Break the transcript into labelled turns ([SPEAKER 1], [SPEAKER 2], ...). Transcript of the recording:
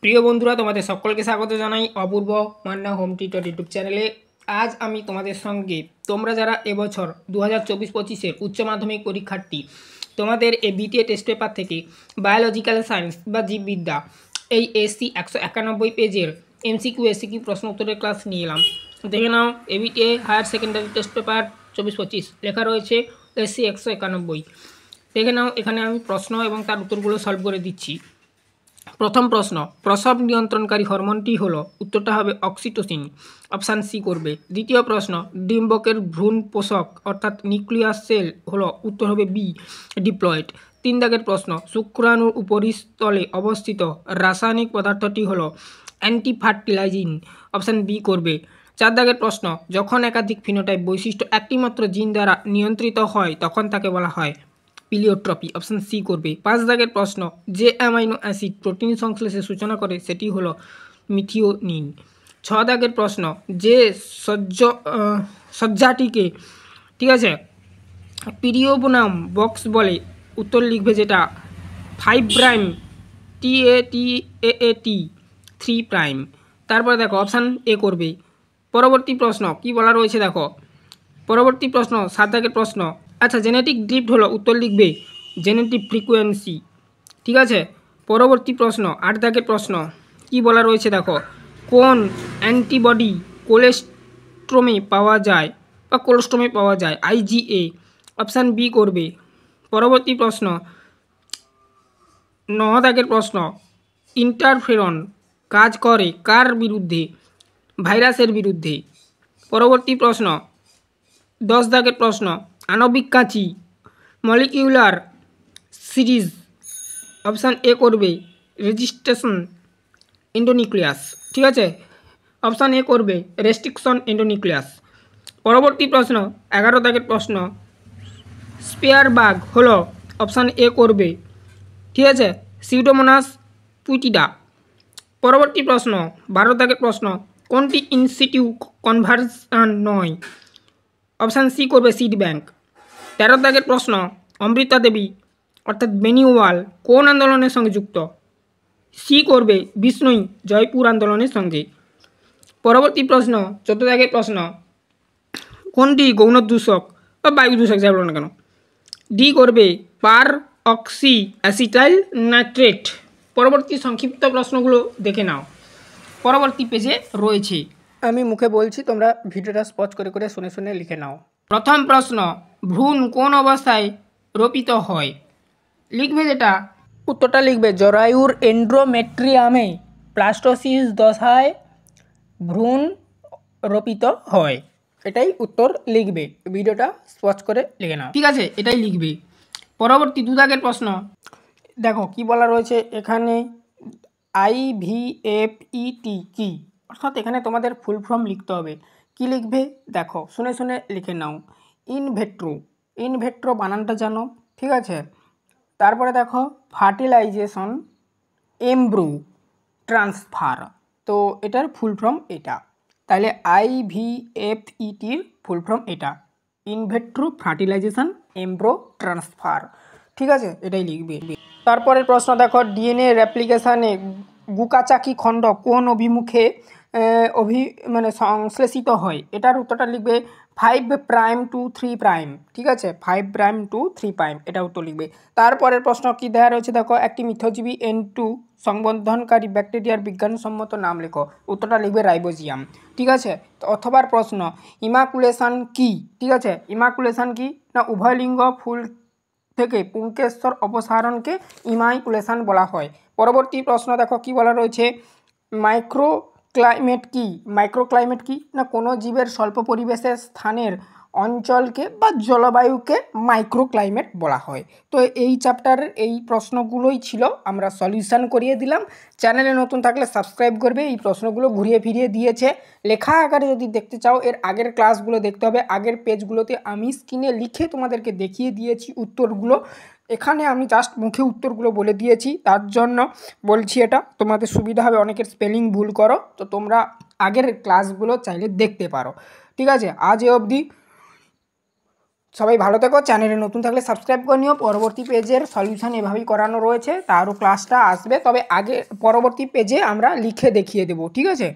[SPEAKER 1] প্রিয় বন্ধুরা, তোমাদের সকলকে স্বাগত জানাই অপূর্ব মান্না হোম টিউটর ইউটিউব চ্যানেলে। আজ আমি তোমাদের সঙ্গে তোমরা যারা এবছর 2024-25-এর উচ্চ মাধ্যমিক পরীক্ষার্থী, তোমাদের এই বিটিএ টেস্ট পেপার থেকে বায়োলজিক্যাল সায়েন্স বা জীববিদ্যা এই এসসি 191 পেজের এমসিকিউ এসিকিউ প্রশ্ন উত্তরের ক্লাস নিয়ে এলাম। দেখে নাও, ABTA higher secondary test paper 24-25 লেখা রয়েছে এসসি 191। দেখে নাও, এখানে আমি প্রশ্ন এবং তার উত্তরগুলো সলভ করে দিচ্ছি। প্রথম প্রশ্ন, প্রসব নিয়ন্ত্রণকারী হরমোনটি হলো, উত্তরটা হবে অক্সিটোসিন, অপশান সি করবে। দ্বিতীয় প্রশ্ন, ডিম্বকের ভ্রূণ পোষক অর্থাৎ নিউক্লিয়াস সেল হলো, উত্তর হবে বি, ডিপ্লয়েড। 3 দাগের প্রশ্ন, শুক্রাণুর উপরিস্থলে অবস্থিত রাসায়নিক পদার্থটি হলো অ্যান্টিফার্টিলাইজিন, অপশান বি করবে। 4 দাগের প্রশ্ন, যখন একাধিক ফিনোটাইপ বৈশিষ্ট্য একটিমাত্র জিন দ্বারা নিয়ন্ত্রিত হয় তখন তাকে বলা হয় পিলিওট্রপি, অপশান সি করবে। 5 দাগের প্রশ্ন, যে অ্যামাইনো অ্যাসিড প্রোটিন সংশ্লেষের সূচনা করে সেটি হলো মিথিওনিন। 6 দাগের প্রশ্ন, যে সজ্জাটিকে ঠিক আছে পিরিওবনাম বক্স বলে, উত্তর লিখবে যেটা 5 প্রাইম টি 3 প্রাইম। তারপরে দেখো অপশান এ করবে। পরবর্তী প্রশ্ন কি বলা রয়েছে দেখো, পরবর্তী প্রশ্ন 7 দাগের প্রশ্ন, আচ্ছা জেনেটিক ড্রিফট হলো, উত্তর লিখবে জেনেটিক ফ্রিকোয়েন্সি, ঠিক আছে। পরবর্তী প্রশ্ন 8 দাগের প্রশ্ন কি বলা রয়েছে দেখো, কোন অ্যান্টিবডি কোলেস্ট্রমে পাওয়া যায় আইজিএ, অপশান বি করবে। পরবর্তী প্রশ্ন 9 দাগের প্রশ্ন, ইন্টারফেরন কাজ করে কার বিরুদ্ধে, ভাইরাসের বিরুদ্ধে। পরবর্তী প্রশ্ন 10 দাগের প্রশ্ন, আণবিক কাঁচি মলিকিউলার সিরিজ, অপশান এ করবে রেজিস্ট্রেশন এন্ডোনিউক্লিয়াস, ঠিক আছে, অপশান এ করবে রেস্ট্রিকশন এন্ডোনিউক্লিয়াস। পরবর্তী প্রশ্ন 11 দাগের প্রশ্ন, স্পেয়ার বাগ হলো, অপশান এ করবে, ঠিক আছে, সিউডোমোনাস পুইটিডা। পরবর্তী প্রশ্ন 12 দাগের প্রশ্ন, কোনটি ইনসিটিউ কনভার্সন নয়, অপশান সি করবে সিড ব্যাংক। 13 দাগের প্রশ্ন, অমৃতা দেবী অর্থাৎ বেনিওয়াল কোন আন্দোলনের সঙ্গে যুক্ত, সি করবে বিষ্ণুই জয়পুর আন্দোলনের সঙ্গে। পরবর্তী প্রশ্ন 14 দাগের প্রশ্ন, কোনটি গৌণ দূষক বা বায়ু দূষক যাই বলো না কেন, ডি করবে পার অক্সি অ্যাসিটাইল নাইট্রেট। পরবর্তী সংক্ষিপ্ত প্রশ্নগুলো দেখে নাও, পরবর্তী পেজে রয়েছে, আমি মুখে বলছি, তোমরা ভিডিওটা স্পষ্ট করে করে শুনে শুনে লিখে নাও। প্রথম প্রশ্ন, ভ্রূণ কোন অবস্থায় রোপিত হয়, লিখবে যেটা, উত্তরটা লিখবে জরায়ুর এন্ড্রোমেট্রিয়ামে প্লাস্টোসিস দশায় ভ্রূণ রোপিত হয়, এটাই উত্তর লিখবে। ভিডিওটা স্পষ্ট করে লিখে নাও, ঠিক আছে, এটাই লিখবে। পরবর্তী 2 দাগের প্রশ্ন দেখো কি বলা রয়েছে এখানে, IVFET কি, অর্থাৎ এখানে তোমাদের ফুল ফর্ম লিখতে হবে। কি লিখবে দেখো, শুনে শুনে লিখে নাও। ইনভেট্রো বানানটা জানো, ঠিক আছে। তারপরে দেখো ফার্টিলাইজেশন এমব্রো ট্রান্সফার, তো এটার ফুল ফর্ম এটা, তাহলে IVFETর ফুল ফর্ম এটা, ইনভেট্রো ফার্টিলাইজেশন এমব্রো ট্রান্সফার, ঠিক আছে, এটাই লিখবে। তারপরের প্রশ্ন দেখো, ডিএনএ রেপ্লিকেশানে গুকাচাকি খণ্ড কোন অভিমুখে সংশ্লেষিত হয়, এটার উত্তরটা লিখবে 5 প্রাইম টু 3 প্রাইম, ঠিক আছে, 5 প্রাইম টু 3 প্রাইম, এটা উত্তর লিখবে। তারপরের প্রশ্ন কি দেওয়া রয়েছে দেখো, একটি মিথজীবী N2 সংবর্ধনকারী ব্যাকটেরিয়ার বিজ্ঞানসম্মত নাম লেখো, উত্তরটা লিখবে রাইবোজিয়াম, ঠিক আছে। অথবা প্রশ্ন, ইমাকুলেশন কি, ঠিক আছে, ইমাকুলেশন কি না উভয়লিঙ্গ ফুল থেকে পুংকেশ্বর অপসারণকে ইমাকুলেশন বলা হয়। পরবর্তী প্রশ্ন দেখো কি বলা রয়েছে, মাইক্রোক্লাইমেট কি না কোনো জীবের স্বল্প পরিবেশের স্থানের অঞ্চলকে বা জলবায়ুকে মাইক্রোক্লাইমেট বলা হয়। তো এই চ্যাপ্টারের এই প্রশ্নগুলোই ছিল, আমরা সলিউশন করিয়ে দিলাম। চ্যানেলে নতুন থাকলে সাবস্ক্রাইব করবে, এই প্রশ্নগুলো ঘুরিয়ে ফিরিয়ে দিয়েছে, লেখা আকারে যদি দেখতে চাও এর আগের ক্লাসগুলো দেখতে হবে। আগের পেজগুলোতে আমি স্ক্রিনে লিখে তোমাদেরকে দেখিয়ে দিয়েছি উত্তরগুলো, এখানে আমি জাস্ট মুখে উত্তরগুলো বলে দিয়েছি, তার জন্য বলছি, এটা তোমাদের সুবিধা হবে, অনেকের স্পেলিং ভুল করো, তো তোমরা আগের ক্লাসগুলো চাইলে দেখতে পারো, ঠিক আছে। আজ এ অবধি, সবাই ভালো থেকো। চ্যানেলে নতুন থাকলে সাবস্ক্রাইব করে নিও। পরবর্তী পেজের সলিউশন এভাবেই করানো রয়েছে, তারও ক্লাসটা আসবে, তবে আগে পরবর্তী পেজে আমরা লিখে দেখিয়ে দেবো, ঠিক আছে।